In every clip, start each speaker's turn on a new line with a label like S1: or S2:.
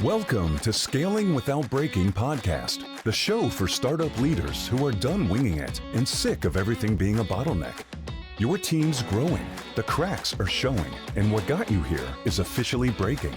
S1: Welcome to Scaling Without Breaking podcast, the show for startup leaders who are done winging it and sick of everything being a bottleneck. Your team's growing, the cracks are showing, and what got you here is officially breaking.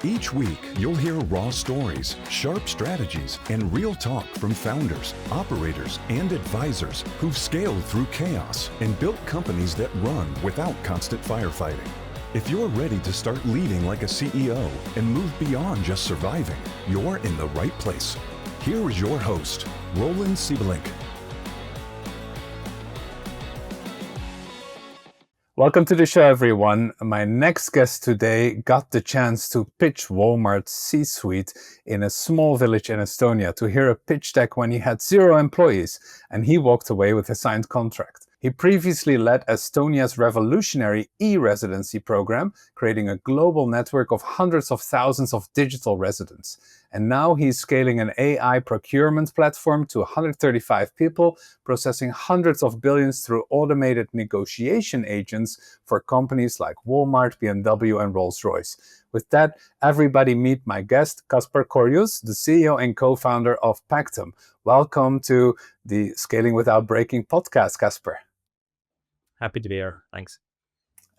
S1: Each week, you'll hear raw stories, sharp strategies, and real talk from founders, operators, and advisors who've scaled through chaos and built companies that run without constant firefighting. If you're ready to start leading like a CEO and move beyond just surviving, you're in the right place. Here is your host, Roland Siebelink.
S2: Welcome to the show, everyone. My next guest today got the chance to pitch Walmart's C-suite in a small village in Estonia to hear a pitch deck when he had 0 employees, and he walked away with a signed contract. He previously led Estonia's revolutionary e-Residency program, creating a global network of hundreds of thousands of digital residents. And now he's scaling an AI procurement platform to 135 people, processing hundreds of billions through automated negotiation agents for companies like Walmart, BMW, and Rolls-Royce. With that, everybody meet my guest, Kaspar Korjus, the CEO and co-founder of Factum. Welcome to the Scaling Without Breaking podcast, Kaspar.
S3: Happy to be here. Thanks.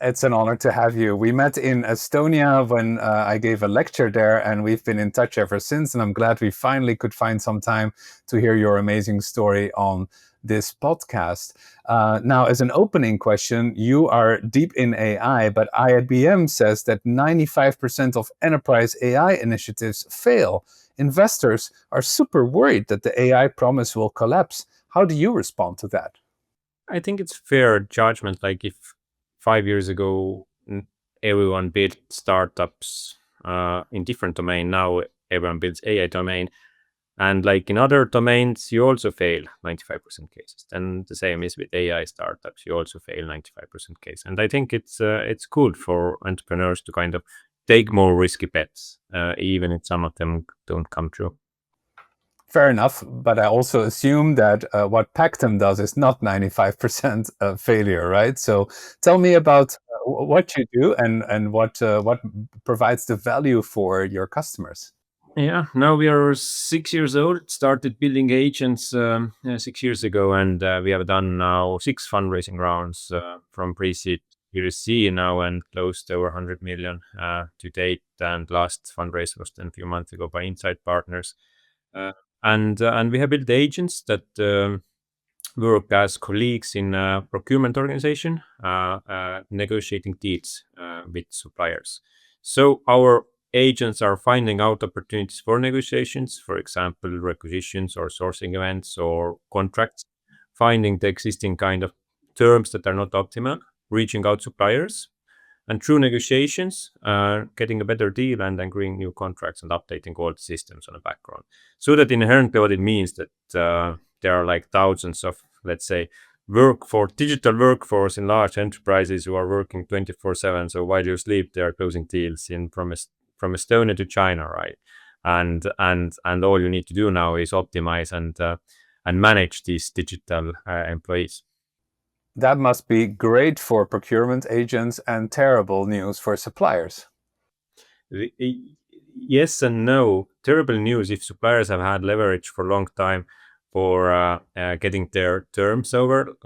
S2: It's an honor to have you. We met in Estonia when I gave a lecture there, and we've been in touch ever since. And I'm glad we finally could find some time to hear your amazing story on this podcast. Now, as an opening question, you are deep in AI, but IBM says that 95% of enterprise AI initiatives fail. Investors are super worried that the AI promise will collapse. How do you respond to that?
S3: I think it's fair judgment. Like if 5 years ago, everyone built startups in different domain. Now everyone builds AI domain. And like in other domains, you also fail 95% cases. And the same is with AI startups. You also fail 95% cases. And I think it's good for entrepreneurs to kind of take more risky bets, even if some of them don't come true.
S2: Fair enough, but I also assume that what Factum does is not 95% failure, right? So tell me about what you do and what provides the value for your customers.
S3: Yeah, now we are 6 years old, started building agents 6 years ago, and we have done now 6 fundraising rounds from pre-seed Series C now and closed over 100 million to date. And last fundraise was then a few months ago by Inside Partners. And we have built agents that work as colleagues in a procurement organization, negotiating deals with suppliers. So our agents are finding out opportunities for negotiations, for example, requisitions or sourcing events or contracts, finding the existing kind of terms that are not optimal, reaching out suppliers, and through negotiations, getting a better deal and agreeing new contracts and updating all the systems on the background. So that inherently what it means that there are like thousands of, let's say, digital workforce in large enterprises who are working 24/7. So while you sleep, they are closing deals from Estonia to China, right? And all you need to do now is optimize and manage these digital employees.
S2: That must be great for procurement agents and terrible news for suppliers.
S3: Yes and no. Terrible news if suppliers have had leverage for a long time for getting their terms over.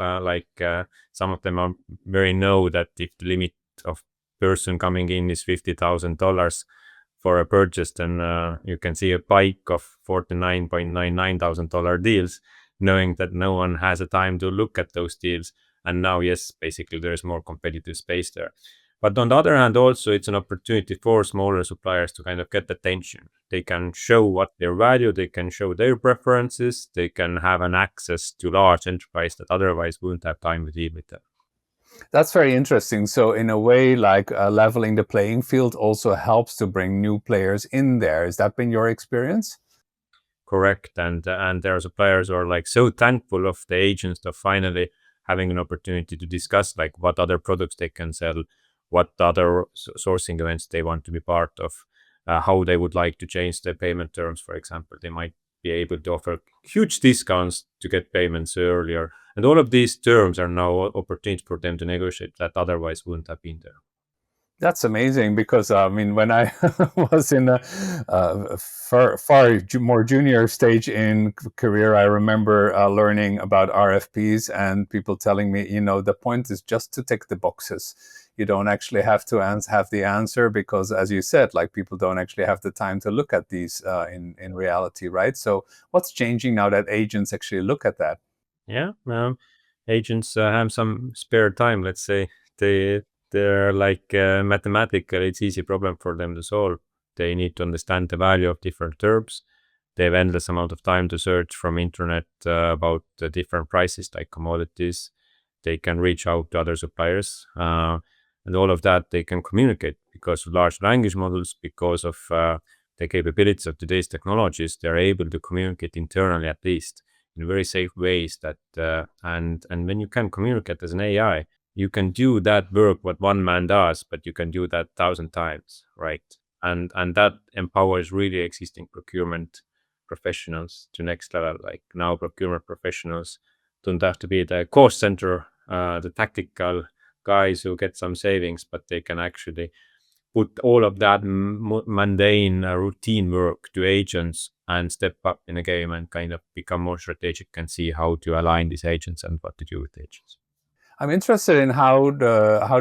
S3: Some of them very know that if the limit of person coming in is $50,000 for a purchase, then you can see a spike of $49,999 deals, knowing that no one has a time to look at those deals. And now, yes, basically there is more competitive space there. But on the other hand, also it's an opportunity for smaller suppliers to kind of get attention. They can show what their value, they can show their preferences, they can have an access to large enterprise that otherwise wouldn't have time to deal with them.
S2: That's very interesting. So in a way, like leveling the playing field also helps to bring new players in there. Has that been your experience?
S3: Correct. And there are suppliers who are like so thankful of the agents of finally having an opportunity to discuss like what other products they can sell, what other sourcing events they want to be part of, how they would like to change their payment terms, for example. They might be able to offer huge discounts to get payments earlier. And all of these terms are now opportunities for them to negotiate that otherwise wouldn't have been there.
S2: That's amazing because I mean, when I was in a more junior stage in career, I remember learning about RFPs and people telling me, the point is just to tick the boxes. You don't actually have to have the answer because, as you said, like people don't actually have the time to look at these in reality, right? So, what's changing now that agents actually look at that?
S3: Yeah, agents have some spare time. Let's say they they're like mathematical. It's easy problem for them to solve. They need to understand the value of different terms. They have endless amount of time to search from internet about the different prices like commodities. They can reach out to other suppliers, and all of that they can communicate because of large language models, because of the capabilities of today's technologies. They're able to communicate internally at least in very safe ways that and when you can communicate as an AI, you can do that work what one man does, but you can do that 1,000 times, right? And that empowers really existing procurement professionals to next level. Like now, procurement professionals don't have to be the cost center, the tactical guys who get some savings, but they can actually put all of that mundane routine work to agents and step up in a game and kind of become more strategic and see how to align these agents and what to do with agents.
S2: I'm interested in how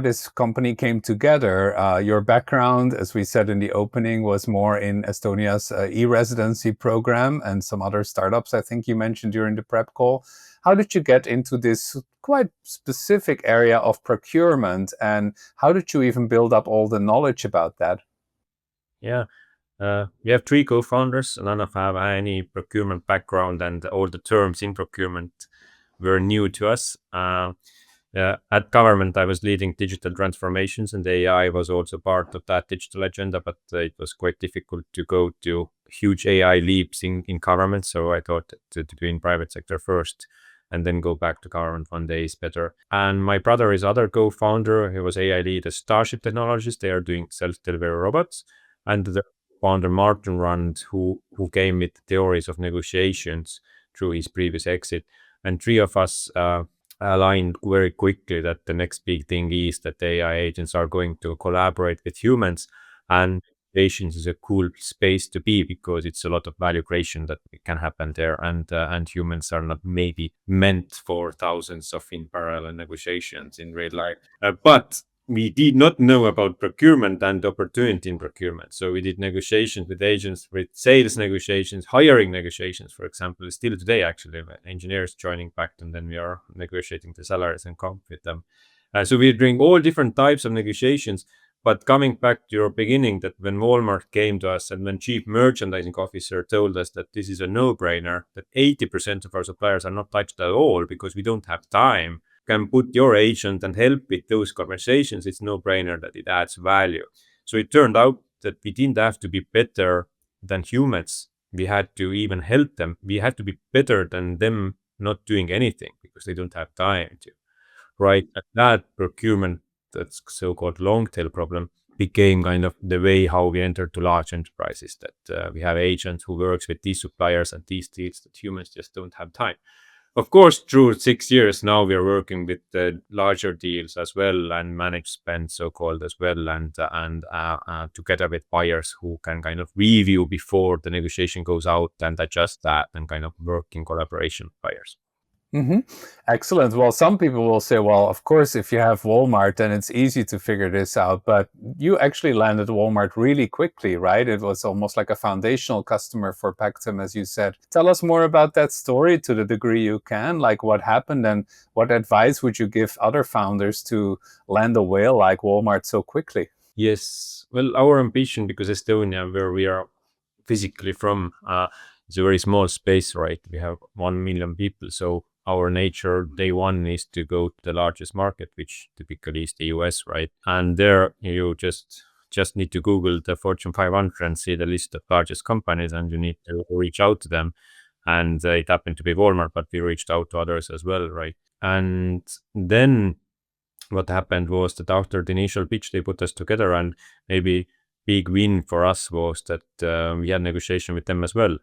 S2: this company came together. Your background, as we said in the opening, was more in Estonia's e-Residency program and some other startups I think you mentioned during the prep call. How did you get into this quite specific area of procurement, and how did you even build up all the knowledge about that?
S3: Yeah. We have three co-founders. None of have any procurement background, and all the terms in procurement were new to us. At government, I was leading digital transformations, and AI was also part of that digital agenda. But it was quite difficult to go to huge AI leaps in government. So I thought to do in private sector first, and then go back to government one day is better. And my brother is other co-founder. He was AI lead at Starship Technologies. They are doing self-delivery robots, and the founder Martin Rand, who came with theories of negotiations through his previous exit. And three of us aligned very quickly that the next big thing is that AI agents are going to collaborate with humans, and negotiations is a cool space to be because it's a lot of value creation that can happen there, and humans are not maybe meant for thousands of in parallel negotiations in real life. But we did not know about procurement and opportunity in procurement. So we did negotiations with agents, with sales negotiations, hiring negotiations, for example. Still today, actually, engineers joining Factum, then we are negotiating the salaries and comp with them. So we're doing all different types of negotiations. But coming back to your beginning, that when Walmart came to us and when chief merchandising officer told us that this is a no-brainer, that 80% of our suppliers are not touched at all because we don't have time, can put your agent and help with those conversations, it's no-brainer that it adds value. So it turned out that we didn't have to be better than humans. We had to even help them. We had to be better than them not doing anything because they don't have time to. Right? And that procurement, that's so-called long tail problem, became kind of the way how we entered to large enterprises, that we have agents who works with these suppliers and these deals that humans just don't have time. Of course, through 6 years now, we are working with the larger deals as well and manage spend, so-called as well, and together with buyers who can kind of review before the negotiation goes out and adjust that and kind of work in collaboration with buyers.
S2: Hmm. Excellent. Well, some people will say, well, of course, if you have Walmart, then it's easy to figure this out. But you actually landed Walmart really quickly, right? It was almost like a foundational customer for Pactum, as you said. Tell us more about that story to the degree you can, like what happened and what advice would you give other founders to land a whale like Walmart so quickly?
S3: Yes. Well, our ambition, because Estonia, where we are physically from, is a very small space, right? We have 1 million people. So our nature, day one, is to go to the largest market, which typically is the US, right? And there you just need to Google the Fortune 500 and see the list of largest companies, and you need to reach out to them. And it happened to be Walmart, but we reached out to others as well, right? And then what happened was that after the initial pitch, they put us together, and maybe big win for us was that we had negotiation with them as well.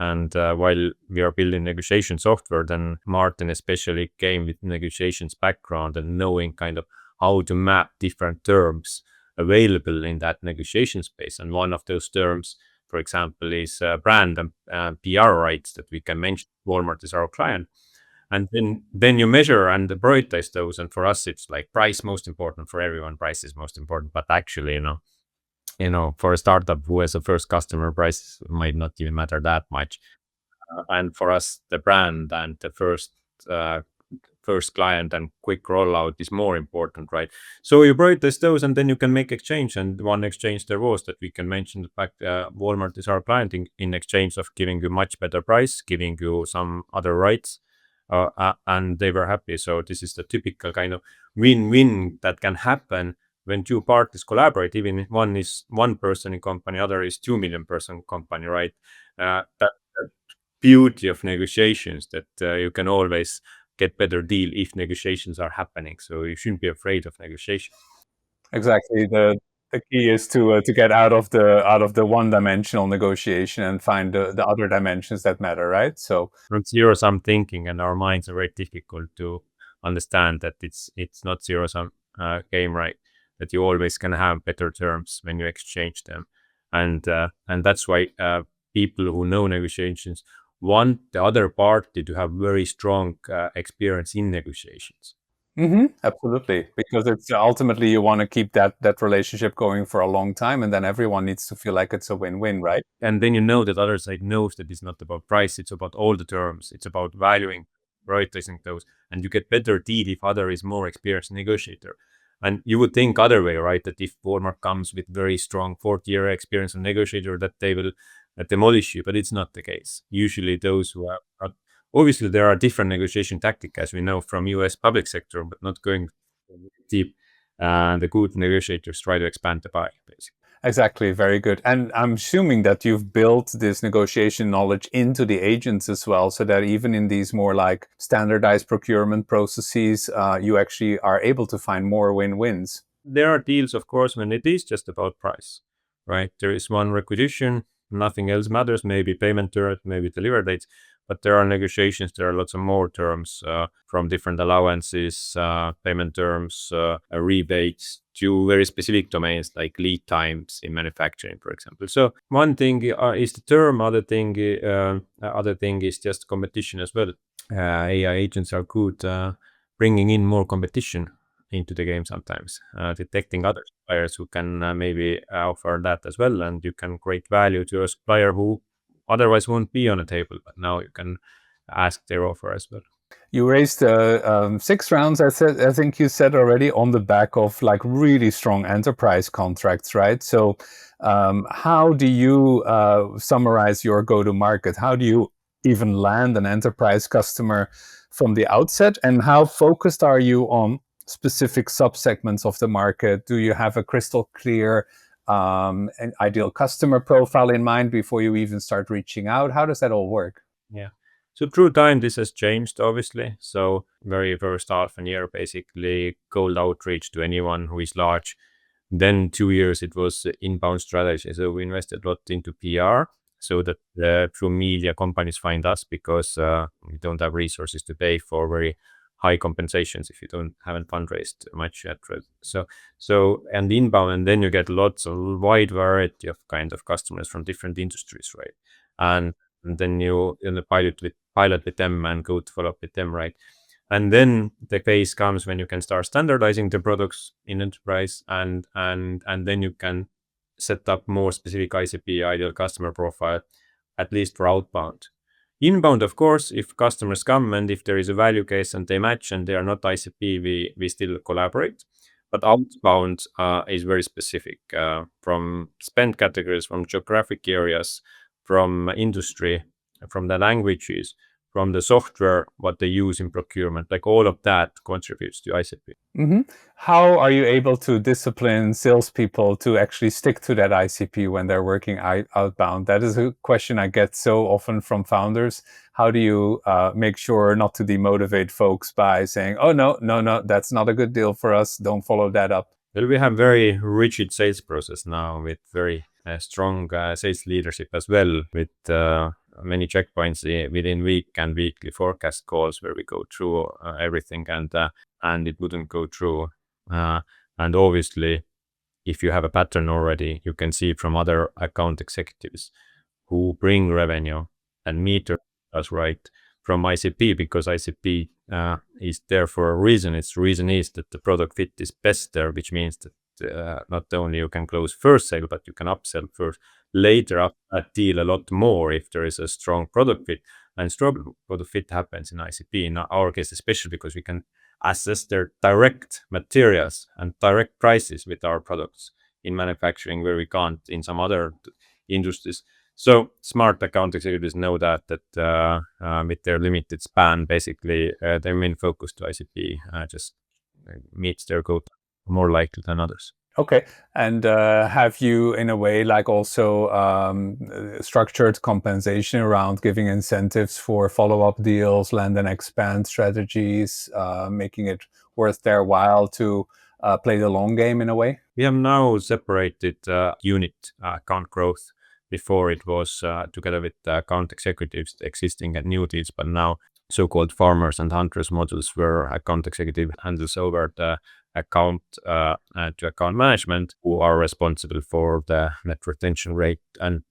S3: And while we are building negotiation software, then Martin especially came with negotiations background and knowing kind of how to map different terms available in that negotiation space. And one of those terms, for example, is brand and PR rights that we can mention. Walmart is our client. And then you measure and prioritize those. And for us, it's like price most important. For everyone, price is most important. But actually, for a startup who has a first customer, price might not even matter that much. And for us, the brand and the first client and quick rollout is more important, right? So you prioritize those, and then you can make exchange. And one exchange there was that we can mention the fact Walmart is our client in exchange of giving you much better price, giving you some other rights, and they were happy. So this is the typical kind of win-win that can happen when two parties collaborate, even if one is 1 person in company, other is 2 million person company, right? That beauty of negotiations that you can always get better deal if negotiations are happening. So you shouldn't be afraid of negotiation.
S2: Exactly. The key is to get out of the one-dimensional negotiation and find the other dimensions that matter, right? So
S3: From zero-sum thinking, and our minds are very difficult to understand that it's not zero-sum game, right? That you always can have better terms when you exchange them, and that's why people who know negotiations want the other party to have very strong experience in negotiations.
S2: absolutely, because it's ultimately you want to keep that relationship going for a long time, and then everyone needs to feel like it's a win-win, right?
S3: And then that other side knows that it's not about price, it's about all the terms, it's about valuing, prioritizing those, and you get better deal if other is more experienced negotiator. And you would think other way, right? That if Walmart comes with very strong 40-year experience of negotiator, that they will demolish you, but it's not the case. Usually those who are obviously there are different negotiation tactics, as we know from US public sector, but not going deep. The good negotiators try to expand the pie, basically.
S2: Exactly, very good. And I'm assuming that you've built this negotiation knowledge into the agents as well, so that even in these more like standardized procurement processes, you actually are able to find more win-wins.
S3: There are deals, of course, when it is just about price, right? There is one requisition, nothing else matters, maybe payment term, maybe delivery dates, but there are negotiations, there are lots of more terms from different allowances, payment terms, rebates to very specific domains like lead times in manufacturing, for example. So one thing is the term, other thing is just competition as well. AI agents are good bringing in more competition into the game sometimes, detecting other suppliers who can maybe offer that as well, and you can create value to a supplier who otherwise won't be on the table, but now you can ask their offer as well.
S2: You raised 6 rounds, I think you said already, on the back of like really strong enterprise contracts, right? So how do you summarize your go-to-market? How do you even land an enterprise customer from the outset? And how focused are you on specific subsegments of the market? Do you have a crystal clear an ideal customer profile in mind before you even start reaching out? How does that all work?
S3: Yeah. So through time, this has changed, obviously. So very first half a year, basically cold outreach to anyone who is large. Then 2 years, it was inbound strategy. So we invested a lot into PR so that through media companies find us, because we don't have resources to pay for very high compensations if you haven't fundraised much yet. Right? So and inbound, and then you get lots of wide variety of kind of customers from different industries, right? And then you pilot with them and go to follow up with them, right? And then the phase comes when you can start standardizing the products in enterprise, and then you can set up more specific ICP, ideal customer profile, at least for outbound. Inbound, of course, if customers come and if there is a value case and they match and they are not ICP, we still collaborate. But outbound is very specific from spend categories, from geographic areas, from industry, from the languages, from the software, what they use in procurement. Like all of that contributes to ICP.
S2: How are you able to discipline salespeople to actually stick to that ICP when they're working outbound? That is a question I get so often from founders. How do you make sure not to demotivate folks by saying, oh, no, that's not a good deal for us. Don't follow that up.
S3: Well, we have very rigid sales process now with very strong sales leadership as well, with many checkpoints within week and weekly forecast calls where we go through everything, and it wouldn't go through. And obviously, if you have a pattern already, you can see from other account executives who bring revenue and meter us right from ICP, because ICP is there for a reason. Its reason is that the product fit is best there, which means that not only you can close first sale, but you can upsell first later up that deal a lot more if there is a strong product fit. And strong product fit happens in ICP, in our case especially, because we can assess their direct materials and direct prices with our products in manufacturing, where we can't in some other industries. So smart account executives know that with their limited span, basically their main focus to ICP just meets their goal more likely than others.
S2: Okay. And have you, in a way, like also structured compensation around giving incentives for follow-up deals, land and expand strategies, making it worth their while to play the long game in a way?
S3: We have now separated unit account growth. Before it was together with the account executives, the existing and new deals, but now so-called farmers and hunters modules, where account executive handles over the account to account management, who are responsible for the net retention rate and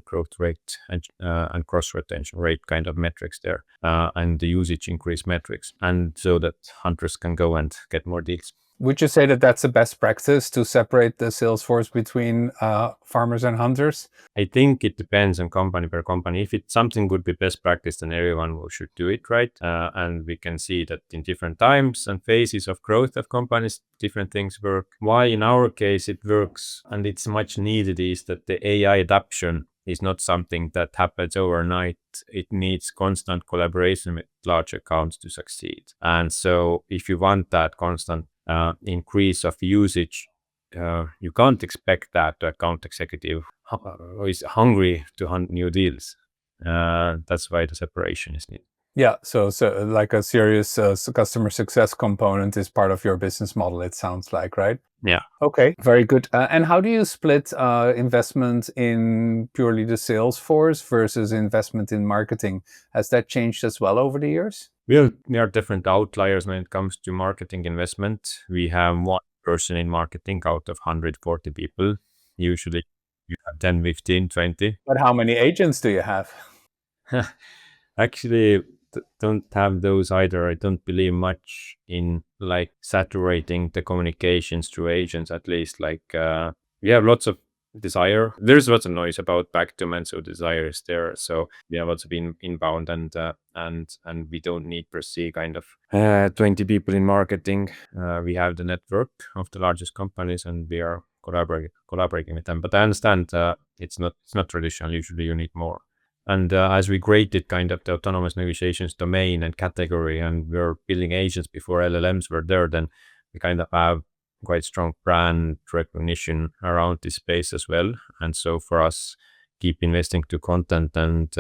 S3: growth rate and cross retention rate kind of metrics there, and the usage increase metrics, and so that hunters can go and get more deals.
S2: Would you say that that's a best practice to separate the sales force between farmers and hunters?
S3: I think it depends on company per company. If it's something would be best practice, then everyone should do it, right? And we can see that in different times and phases of growth of companies, different things work. Why in our case it works and it's much needed is that the AI adoption is not something that happens overnight. It needs constant collaboration with large accounts to succeed. And so if you want that constant increase of usage, you can't expect that the account executive is hungry to hunt new deals. That's why the separation is needed.
S2: Yeah, so like a serious customer success component is part of your business model, it sounds like, right?
S3: Yeah.
S2: Okay, very good. And how do you split investment in purely the sales force versus investment in marketing? Has that changed as well over the years?
S3: We are different outliers when it comes to marketing investment. We have one person in marketing out of 140 people. Usually you have 10, 15, 20.
S2: But how many agents do you have?
S3: Actually, don't have those either. I don't believe much in like saturating the communications through agents, at least. Like we have lots of desire. There's lots of noise about Factum, and so desire is there. So we have lots of inbound and we don't need per se kind of 20 people in marketing. We have the network of the largest companies and we are collaborating with them. But I understand it's not traditional. Usually you need more. And as we created kind of the autonomous negotiations domain and category, and we're building agents before LLMs were there, then we kind of have quite strong brand recognition around this space as well. And so for us, keep investing to content and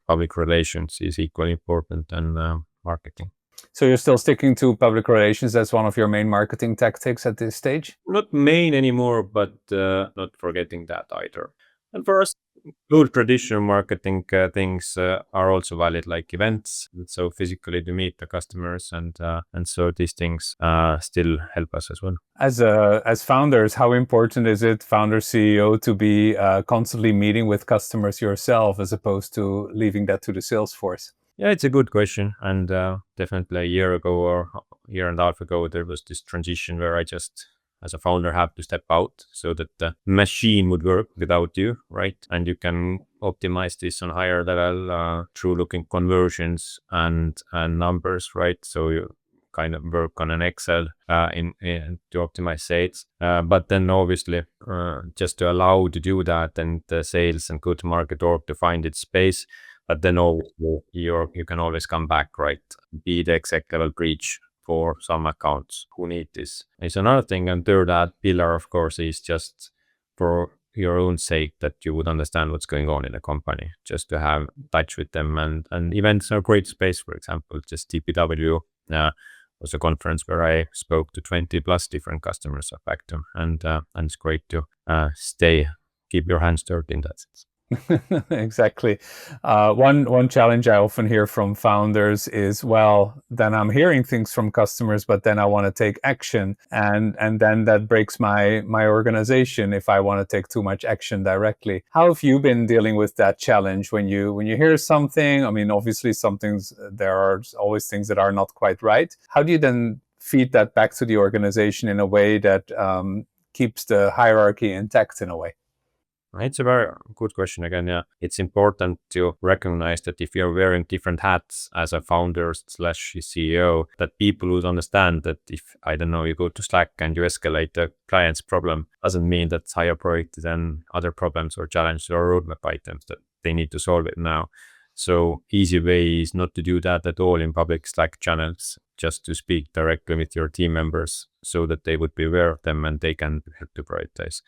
S3: public relations is equally important than marketing.
S2: So you're still sticking to public relations as one of your main marketing tactics at this stage?
S3: Not main anymore, but not forgetting that either. And for us, good traditional marketing things are also valid, like events. So physically to meet the customers, and so these things still help us as well.
S2: As founders, how important is it, founder CEO, to be constantly meeting with customers yourself as opposed to leaving that to the sales force?
S3: Yeah, it's a good question, and definitely a year ago or a year and a half ago, there was this transition where I just, as a founder, have to step out so that the machine would work without you, right? And you can optimize this on higher level through looking conversions and numbers, right? So you kind of work on an Excel in to optimize sales. But then obviously, just to allow to do that, and the sales and go-to-market org to find its space. But then you can always come back, right? Be the exec level breach for some accounts who need this. It's another thing. And third, that pillar, of course, is just for your own sake that you would understand what's going on in a company, just to have touch with them. And events are a great space. For example, just TPW was a conference where I spoke to 20 plus different customers of Factum, and it's great to keep your hands dirty in that sense.
S2: Exactly. One challenge I often hear from founders is, well, then I'm hearing things from customers, but then I want to take action, and then that breaks my organization if I want to take too much action directly. How have you been dealing with that challenge when you hear something? I mean, obviously, some things, there are always things that are not quite right. How do you then feed that back to the organization in a way that keeps the hierarchy intact in a way?
S3: It's a very good question again. Yeah, it's important to recognize that if you're wearing different hats as a founder slash CEO, that people would understand that if, I don't know, you go to Slack and you escalate the client's problem, doesn't mean that's higher priority than other problems or challenges or roadmap items that they need to solve it now. So easy way is not to do that at all in public Slack channels, just to speak directly with your team members so that they would be aware of them and they can help to prioritize.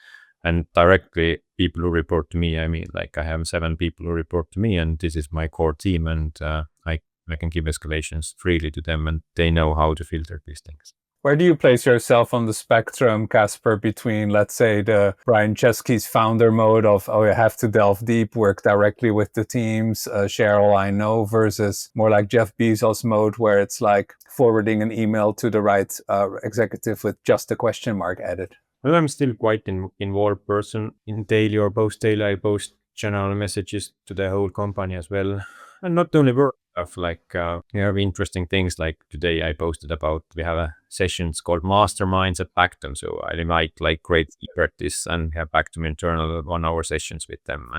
S3: And directly, people who report to me, I mean, like I have 7 people who report to me, and this is my core team, and I can give escalations freely to them, and they know how to filter these things.
S2: Where do you place yourself on the spectrum, Kaspar, between, let's say, the Brian Chesky's founder mode of, oh, you have to delve deep, work directly with the teams, share all I know, versus more like Jeff Bezos mode, where it's like forwarding an email to the right executive with just a question mark added?
S3: Well, I'm still quite an involved person in daily or post daily. I post general messages to the whole company as well. And not only work stuff, like we have interesting things like today I posted about, we have a sessions called Masterminds at Factum. So I invite like great experts and have Factum internal 1-hour sessions with them.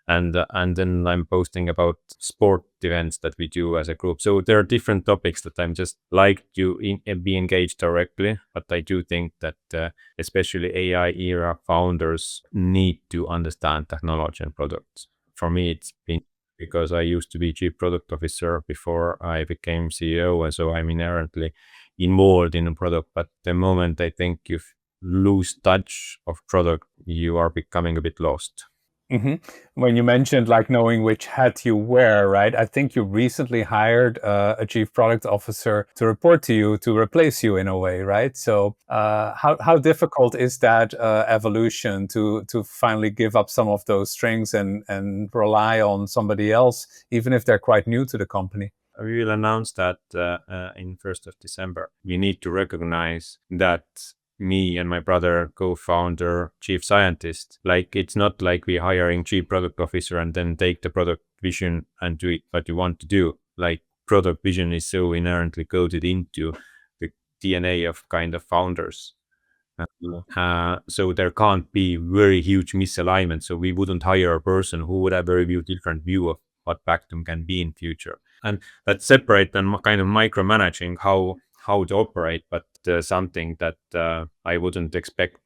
S3: And then I'm posting about sport events that we do as a group. So there are different topics that I'm just like to be engaged directly. But I do think that especially AI era founders need to understand technology and products. For me, it's been because I used to be chief product officer before I became CEO. And so I'm inherently involved in a product. But the moment I think you lose touch of product, you are becoming a bit lost.
S2: Mm-hmm. When you mentioned like knowing which hat you wear, right? I think you recently hired a chief product officer to report to you to replace you in a way, right? So how difficult is that evolution to finally give up some of those strings and rely on somebody else, even if they're quite new to the company?
S3: We will announce that in 1st of December. We need to recognize that me and my brother, co-founder, chief scientist, like it's not like we hiring chief product officer and then take the product vision and do it what you want to do. Like product vision is so inherently coded into the DNA of kind of founders. So there can't be very huge misalignment. So we wouldn't hire a person who would have a very different view of what Factum can be in future. And that's separate than kind of micromanaging how to operate, but something that I wouldn't expect,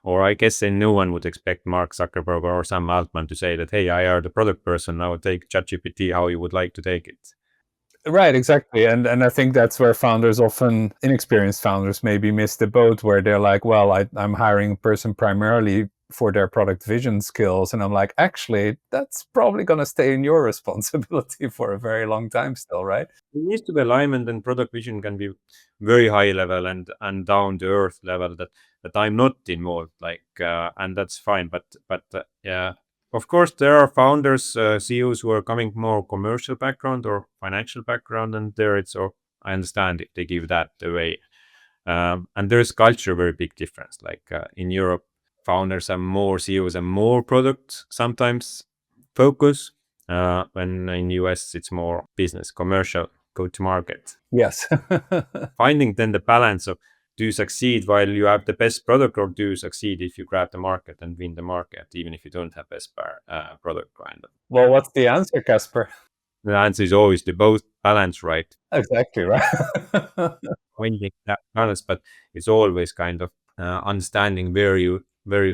S3: or I guess no one would expect Mark Zuckerberg or Sam Altman to say that, hey, I are the product person, now take ChatGPT how you would like to take it.
S2: Right, exactly. And I think that's where founders often, inexperienced founders maybe miss the boat, where they're like, well, I'm hiring a person primarily for their product vision skills. And I'm like, actually, that's probably going to stay in your responsibility for a very long time still, right?
S3: It needs to be alignment, and product vision can be very high level and down to earth level that I'm not involved, like, and that's fine. But yeah, of course, there are founders, CEOs who are coming more commercial background or financial background, and there it's, or I understand if they give that away. And there's culture, very big difference. Like in Europe, founders are more, CEOs are more product sometimes focus. When in US, it's more business, commercial, go to market.
S2: Yes.
S3: Finding then the balance of, do you succeed while you have the best product, or do you succeed if you grab the market and win the market, even if you don't have best product kind of?
S2: Well, what's the answer, Kaspar?
S3: The answer is always the both balance, right?
S2: Exactly, right.
S3: Finding that balance, but it's always kind of understanding where you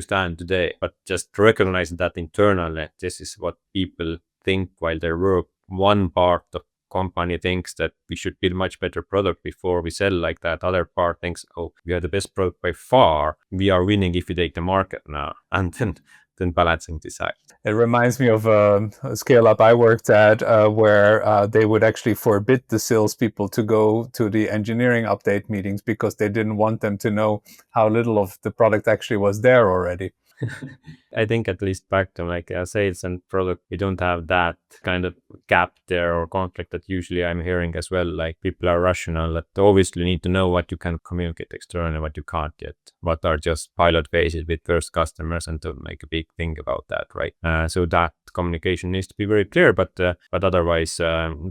S3: stand today, but just recognizing that internally, this is what people think while they work. One part of company thinks that we should build much better product before we sell like that. Other part thinks, oh, we are the best product by far. We are winning if we take the market now. And then balancing this out.
S2: It reminds me of a scale-up I worked at where they would actually forbid the salespeople to go to the engineering update meetings because they didn't want them to know how little of the product actually was there already.
S3: I think at least Factum, like sales and product, we don't have that kind of gap there or conflict that usually I'm hearing as well. Like people are rational that obviously need to know what you can communicate externally, what you can't yet, what are just pilot phases with first customers, and to make a big thing about that, right? So that communication needs to be very clear, but otherwise,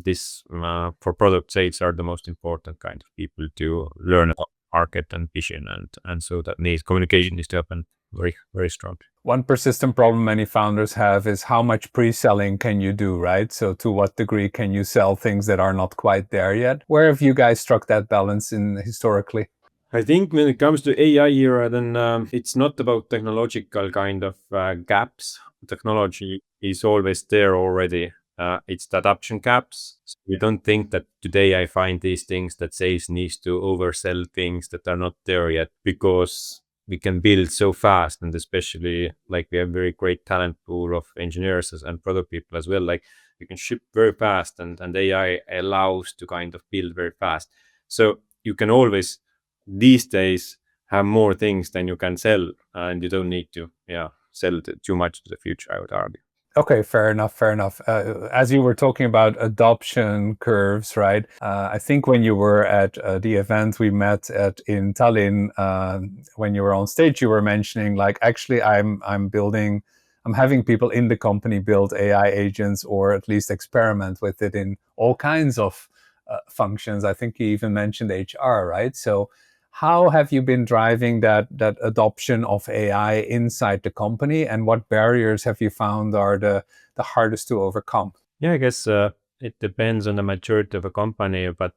S3: this for product sales are the most important kind of people to learn about market and vision, and so that needs communication needs to happen very, very strong.
S2: One persistent problem many founders have is how much pre-selling can you do, right? So to what degree can you sell things that are not quite there yet? Where have you guys struck that balance in historically?
S3: I think when it comes to AI era, then it's not about technological kind of gaps. Technology is always there already. It's the adoption gaps. So we don't think that today I find these things that sales needs to oversell things that are not there yet, because we can build so fast, and especially like we have very great talent pool of engineers and product people as well. Like we can ship very fast, and AI allows to kind of build very fast. So you can always these days have more things than you can sell, and you don't need to sell too much to the future, I would argue.
S2: Okay, fair enough, fair enough. As you were talking about adoption curves, right? I think when you were at the event we met at in Tallinn, when you were on stage, you were mentioning like, actually, I'm having people in the company build AI agents, or at least experiment with it in all kinds of functions. I think you even mentioned HR, right? So how have you been driving that adoption of AI inside the company, and what barriers have you found are the hardest to overcome?
S3: Yeah, I guess it depends on the maturity of a company, but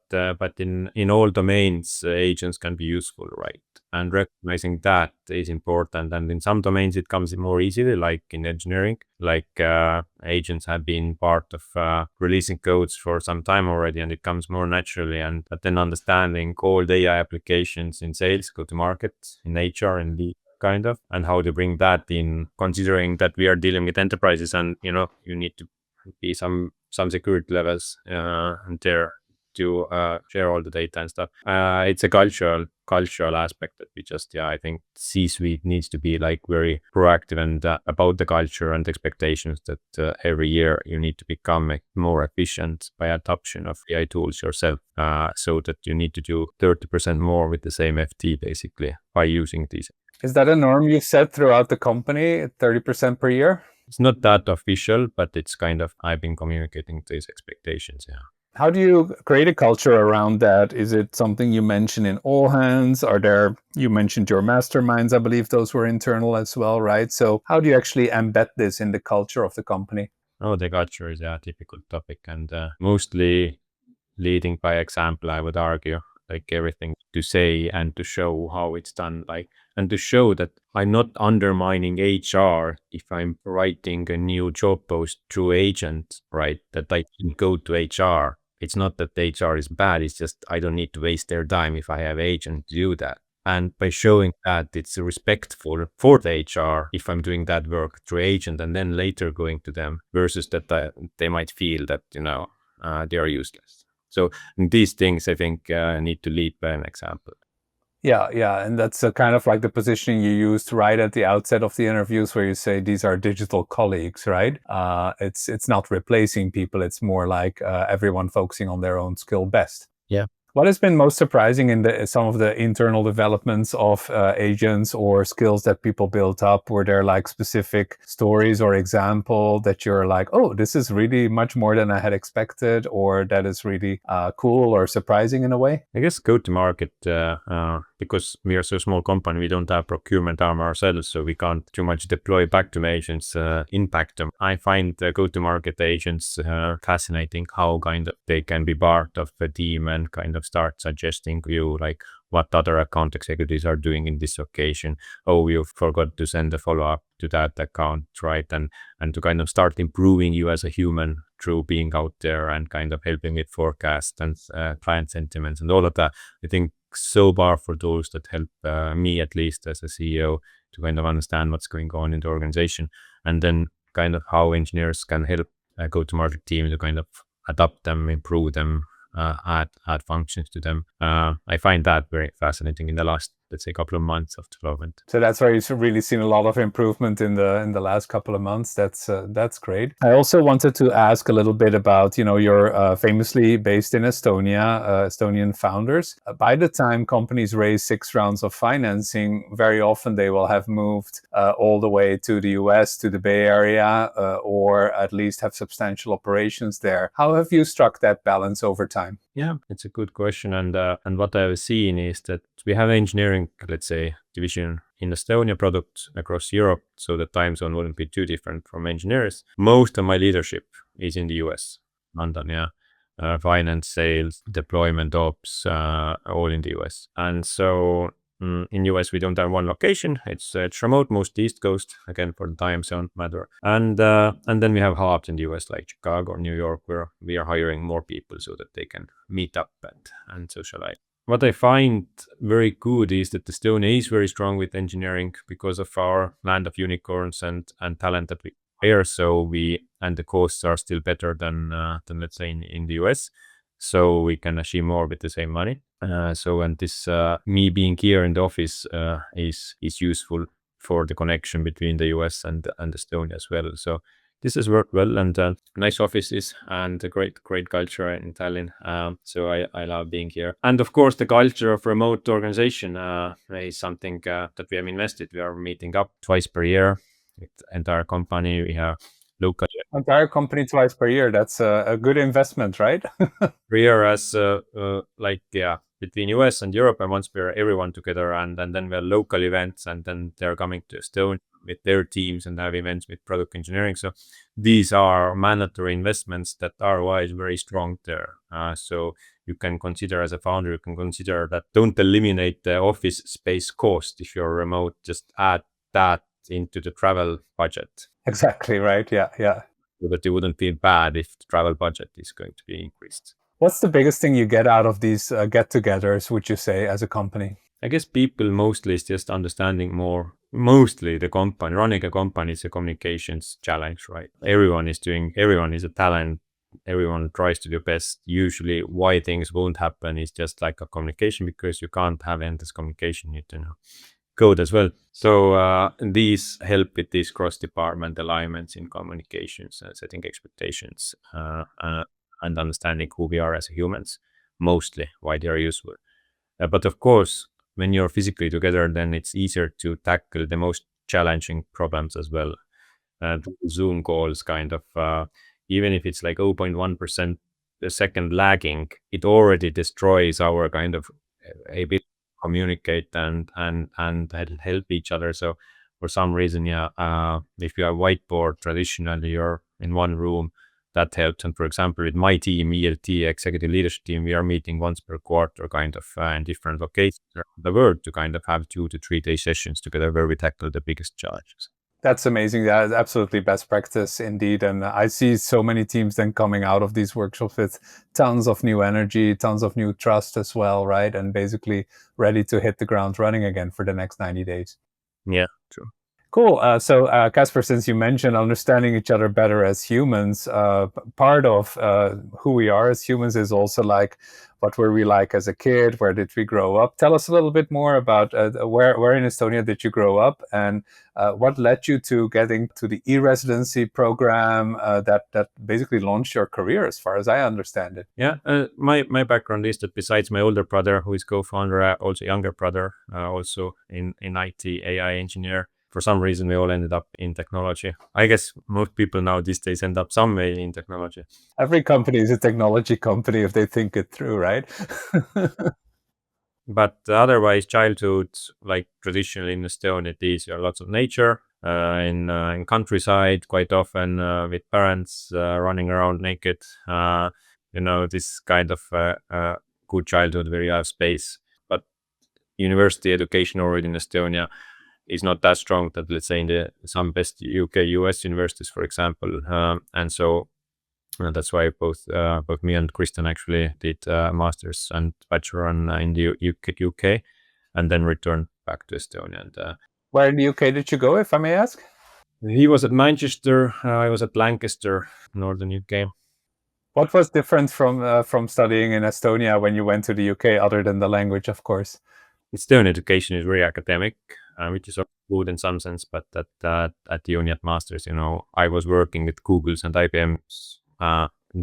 S3: in all domains, agents can be useful, right? And recognizing that is important. And in some domains, it comes more easily, like in engineering. Like agents have been part of releasing codes for some time already, and it comes more naturally. And but then understanding all the AI applications in sales, go to market, in HR, and lead kind of, and how to bring that in, considering that we are dealing with enterprises, and you need to be some security levels and there to share all the data and stuff. It's a cultural aspect that we just I think C-suite needs to be like very proactive and about the culture and expectations that every year you need to become more efficient by adoption of AI tools yourself, so that you need to do 30% more with the same FT basically by using these.
S2: Is that a norm you set throughout the company, 30% per year?
S3: It's not that official, but it's kind of, I've been communicating these expectations, yeah.
S2: How do you create a culture around that? Is it something you mention in all hands? You mentioned your masterminds, I believe those were internal as well, right? So how do you actually embed this in the culture of the company?
S3: Oh, the culture is a typical topic, and mostly leading by example, I would argue. Like everything to say and to show how it's done, like, and to show that I'm not undermining HR if I'm writing a new job post through agent, right? That I can go to HR. It's not that HR is bad. It's just I don't need to waste their time if I have agent to do that. And by showing that it's respectful for the HR if I'm doing that work through agent and then later going to them, versus that they might feel that they are useless. So these things, I think, need to lead by an example.
S2: Yeah, and that's kind of like the positioning you used right at the outset of the interviews, where you say these are digital colleagues, right? It's not replacing people. It's more like everyone focusing on their own skill best.
S3: Yeah.
S2: What has been most surprising in some of the internal developments of agents or skills that people built up? Were there like specific stories or example that you're like, oh, this is really much more than I had expected, or that is really cool or surprising in a way?
S3: I guess go-to-market, because we are so small company, we don't have procurement arm ourselves, so we can't too much deploy Factum agents in Factum. I find the go-to-market agents fascinating, how kind of they can be part of the team and kind of start suggesting you like what other account executives are doing in this occasion. Oh, you forgot to send a follow-up to that account, right? And to kind of start improving you as a human through being out there and kind of helping with forecast and client sentiments and all of that. I think so powerful tools that help me, at least as a CEO, to kind of understand what's going on in the organization, and then kind of how engineers can help a go-to-market team to kind of adapt them, improve them, add functions to them. I find that very fascinating in the last let's say, couple of months of development.
S2: So that's where you've really seen a lot of improvement in the last couple of months. That's great. I also wanted to ask a little bit about, you're famously based in Estonia, Estonian founders. By the time companies raise 6 rounds of financing, very often they will have moved all the way to the US, to the Bay Area, or at least have substantial operations there. How have you struck that balance over time?
S3: Yeah, it's a good question. And what I've seen is that we have engineering, let's say, division in Estonia, product across Europe, so the time zone wouldn't be too different from engineers. Most of my leadership is in the US, London, yeah. Finance, sales, deployment, ops, all in the US. And so in US, we don't have one location. It's remote, most East Coast, again, for the time zone matter. And then we have hubs in the US, like Chicago or New York, where we are hiring more people so that they can meet up and socialize. What I find very good is that Estonia is very strong with engineering because of our land of unicorns and talent that we hire. So and the costs are still better than let's say in the US. So we can achieve more with the same money. And this me being here in the office is useful for the connection between the US and Estonia as well. So this has worked well, and nice offices and a great culture in Tallinn. So I love being here. And of course, the culture of remote organization is something that we have invested. We are meeting up twice per year with the entire company. We have local
S2: entire company twice per year. That's a good investment, right?
S3: per year as between US and Europe, and once per year, everyone together, and then we have local events, and then they're coming to Estonia with their teams and have events with product engineering. So these are mandatory investments that ROI is very strong there. So you can consider as a founder, you can consider that don't eliminate the office space cost if you're remote, just add that into the travel budget.
S2: Exactly, right. Yeah.
S3: So that you wouldn't feel bad if the travel budget is going to be increased.
S2: What's the biggest thing you get out of these get-togethers, would you say, as a company?
S3: I guess people mostly is just understanding more. Mostly the company, running a company is a communications challenge, right? Everyone is a talent. Everyone tries to do best. Usually why things won't happen is just like a communication, because you can't have endless communication. You need to know code as well. So these help with these cross-department alignments in communications, setting expectations, and understanding who we are as humans, mostly why they are useful. But of course, when you're physically together, then it's easier to tackle the most challenging problems as well. Zoom calls kind of, even if it's like 0.1% a second lagging, it already destroys our kind of ability to communicate and help each other. So for some reason, if you have whiteboard, traditionally you're in one room, that helps. And for example, with my team, ELT, executive leadership team, we are meeting once per quarter, kind of in different locations around the world to kind of have 2 to 3 day sessions together where we tackle the biggest challenges.
S2: That's amazing. That is absolutely best practice indeed. And I see so many teams then coming out of these workshops with tons of new energy, tons of new trust as well, right? And basically ready to hit the ground running again for the next 90 days.
S3: Yeah, true.
S2: Cool. So, Kaspar, since you mentioned understanding each other better as humans, part of who we are as humans is also like, what were we like as a kid? Where did we grow up? Tell us a little bit more about where in Estonia did you grow up, and what led you to getting to the e-Residency program that basically launched your career, as far as I understand it.
S3: Yeah, my background is that besides my older brother, who is co-founder, also younger brother, also in IT, AI engineer. For some reason, we all ended up in technology. I guess most people now these days end up some way in technology.
S2: Every company is a technology company if they think it through, right?
S3: But otherwise, childhood, like traditionally in Estonia, there are lots of nature in countryside, quite often with parents running around naked. This kind of good childhood where you have space. But university education already in Estonia is not that strong that, let's say, in some best UK, US universities, for example. And so that's why both me and Kristen actually did master's and bachelor in the UK, and then returned back to Estonia. And
S2: where in the UK did you go, if I may ask?
S3: He was at Manchester. I was at Lancaster, northern UK.
S2: What was different from studying in Estonia when you went to the UK, other than the language, of course?
S3: Estonian education is very academic, which is good in some sense, but at the uni at masters, I was working with Googles and IBMs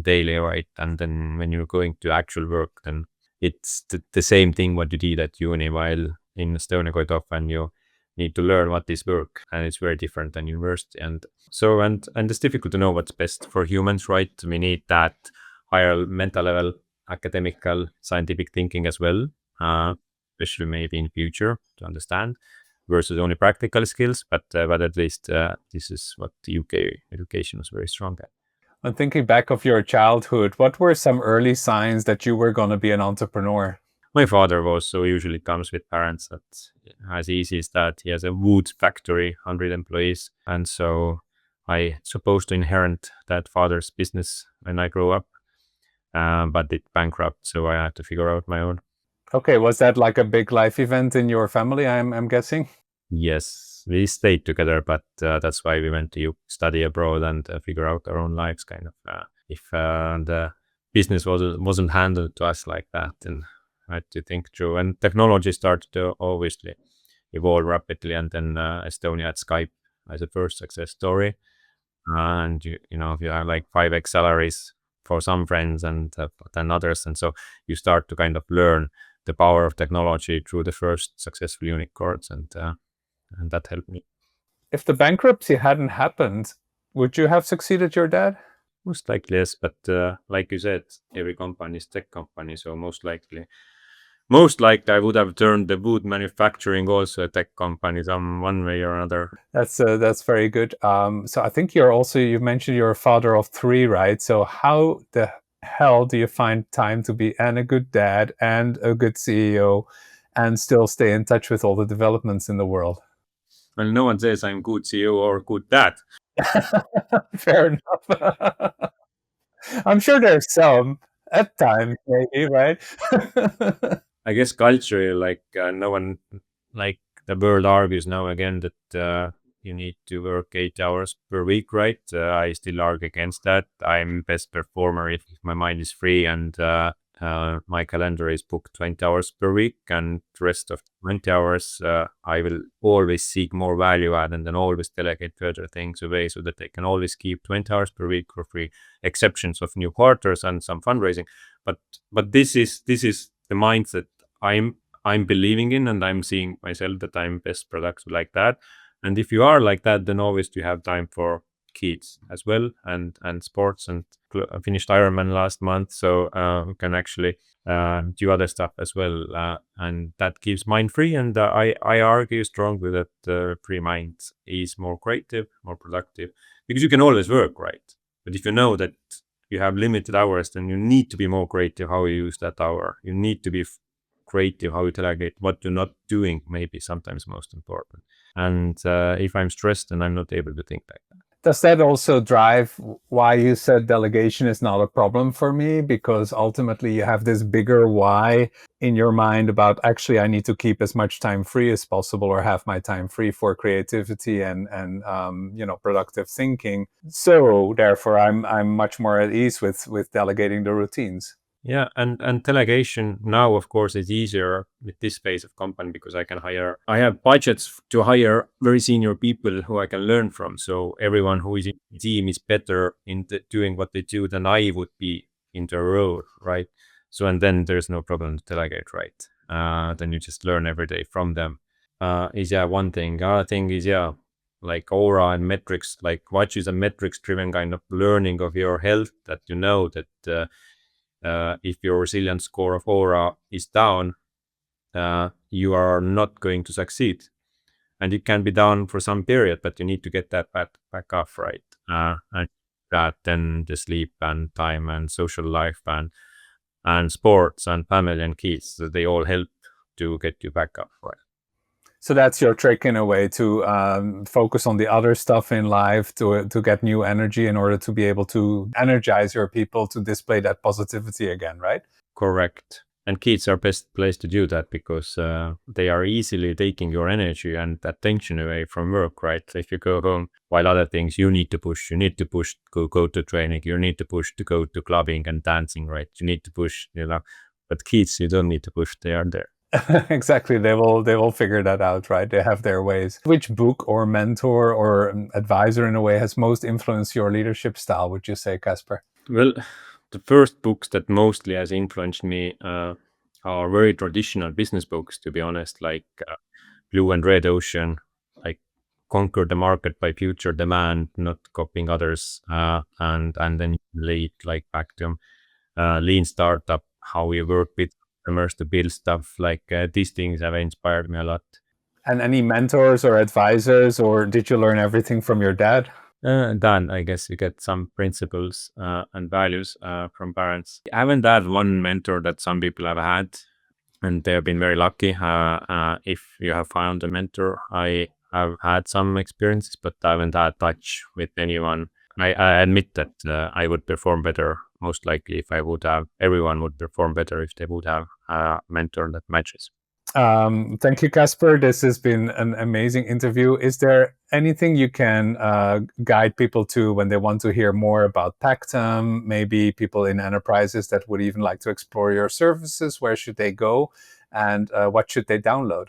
S3: daily, right? And then when you're going to actual work, then it's the same thing what you did at uni, while in Estonia quite often you need to learn what is work, and it's very different than university. And so, and it's difficult to know what's best for humans, right? We need that higher mental level, academical, scientific thinking as well, especially maybe in future to understand, versus only practical skills. But at least this is what the UK education was very strong at.
S2: And thinking back of your childhood, what were some early signs that you were going to be an entrepreneur?
S3: My father was, so usually comes with parents that as easy as that. He has a wood factory, 100 employees. And so I supposed to inherit that father's business when I grow up, but it bankrupt. So I had to figure out my own.
S2: Okay, was that like a big life event in your family, I'm guessing?
S3: Yes, we stayed together, but that's why we went to study abroad and figure out our own lives, kind of. If the business wasn't handled to us like that, then I had to think through. And technology started to obviously evolve rapidly, and then Estonia had Skype as a first success story. And if you have like 5x salaries for some friends and than others, and so you start to kind of learn the power of technology through the first successful unicorns, and that helped me.
S2: If the bankruptcy hadn't happened, would you have succeeded your dad?
S3: Most likely, yes, but like you said, every company is tech company, so most likely I would have turned the wood manufacturing also a tech company some one way or another.
S2: That's very good. So I think you mentioned you're a father of 3, right? So how the hell do you find time to be a good dad and a good CEO and still stay in touch with all the developments in the world?
S3: Well, no one says I'm good CEO or good dad.
S2: Fair enough. I'm sure there's some at times, maybe, right?
S3: I guess culturally, like no one, like the world argues now again that you need to work 8 hours per week, right? I still argue against that. I'm best performer if my mind is free and my calendar is booked 20 hours per week, and the rest of 20 hours, I will always seek more value add and then always delegate further things away so that they can always keep 20 hours per week for free, exceptions of new quarters and some fundraising. But this is the mindset I'm believing in, and I'm seeing myself that I'm best productive like that. And if you are like that, then always you have time for kids as well, and sports, and finished Ironman last month, so we can actually do other stuff as well, and that keeps mind free. And I argue strongly that free mind is more creative, more productive, because you can always work, right? But if you know that you have limited hours, then you need to be more creative how you use that hour. You need to be creative how you delegate what you're not doing, maybe sometimes most important. And if I'm stressed, then I'm not able to think like that.
S2: Does that also drive why you said delegation is not a problem for me? Because ultimately you have this bigger why in your mind about actually I need to keep as much time free as possible, or have my time free for creativity and productive thinking. So therefore I'm much more at ease with delegating the routines.
S3: Yeah, and delegation now, of course, is easier with this phase of company because I have budgets to hire very senior people who I can learn from. So everyone who is in the team is better in doing what they do than I would be in the role, right? So, and then there's no problem to delegate, right? Then you just learn every day from them. Is one thing. Other thing is, like aura and metrics, like what is a metrics driven kind of learning of your health, that you know that if your resilience score of aura is down, you are not going to succeed. And it can be down for some period, but you need to get that back off, right? And that then the sleep and time and social life and sports and family and kids, so they all help to get you back up, right?
S2: So that's your trick in a way, to focus on the other stuff in life to get new energy in order to be able to energize your people to display that positivity again, right?
S3: Correct. And kids are best place to do that because they are easily taking your energy and attention away from work, right? So if you go home while other things you need to push to go to training, you need to push to go to clubbing and dancing, right? You need to push, but kids, you don't need to push, they are there.
S2: Exactly. They will figure that out, right? They have their ways. Which book or mentor or advisor in a way has most influenced your leadership style, would you say, Kaspar?
S3: Well, the first books that mostly has influenced me are very traditional business books, to be honest, like Blue and Red Ocean, like Conquer the Market by Future Demand, not copying others, and then Lead, like Factum, Lean Startup, how we work with customers to build stuff. Like these things have inspired me a lot.
S2: And any mentors or advisors, or did you learn everything from your dad?
S3: Then I guess you get some principles and values from parents. I haven't had one mentor that some people have had, and they have been very lucky. If you have found a mentor, I have had some experiences, but I haven't had touch with anyone. I admit that I would perform better, most likely, if I would have. Everyone would perform better if they would have a mentor that matches.
S2: Thank you, Kaspar. This has been an amazing interview. Is there anything you can guide people to when they want to hear more about Factum? Maybe people in enterprises that would even like to explore your services. Where should they go, and what should they download?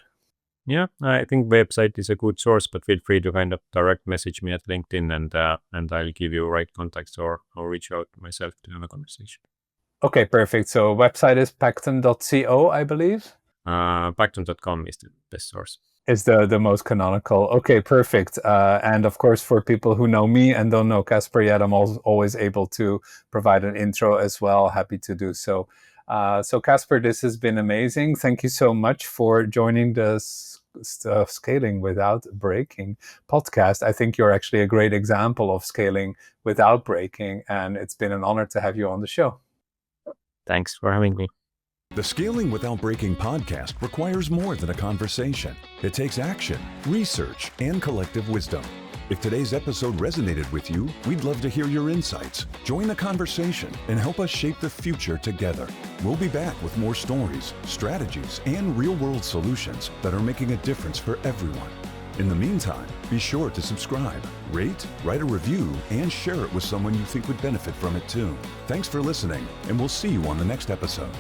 S3: Yeah, I think website is a good source, but feel free to kind of direct message me at LinkedIn, and I'll give you right contacts, or reach out myself to have a conversation.
S2: Okay, perfect. So website is factum.co, I believe.
S3: Factum.com is the best source.
S2: Is the most canonical. Okay, perfect. And of course, for people who know me and don't know Kaspar yet, I'm always able to provide an intro as well. Happy to do so. So Kaspar, this has been amazing. Thank you so much for joining the Scaling Without Breaking podcast. I think you're actually a great example of scaling without breaking, and it's been an honor to have you on the show.
S3: Thanks for having me.
S1: The Scaling Without Breaking podcast requires more than a conversation. It takes action, research, and collective wisdom. If today's episode resonated with you, we'd love to hear your insights. Join the conversation and help us shape the future together. We'll be back with more stories, strategies, and real-world solutions that are making a difference for everyone. In the meantime, be sure to subscribe, rate, write a review, and share it with someone you think would benefit from it too. Thanks for listening, and we'll see you on the next episode.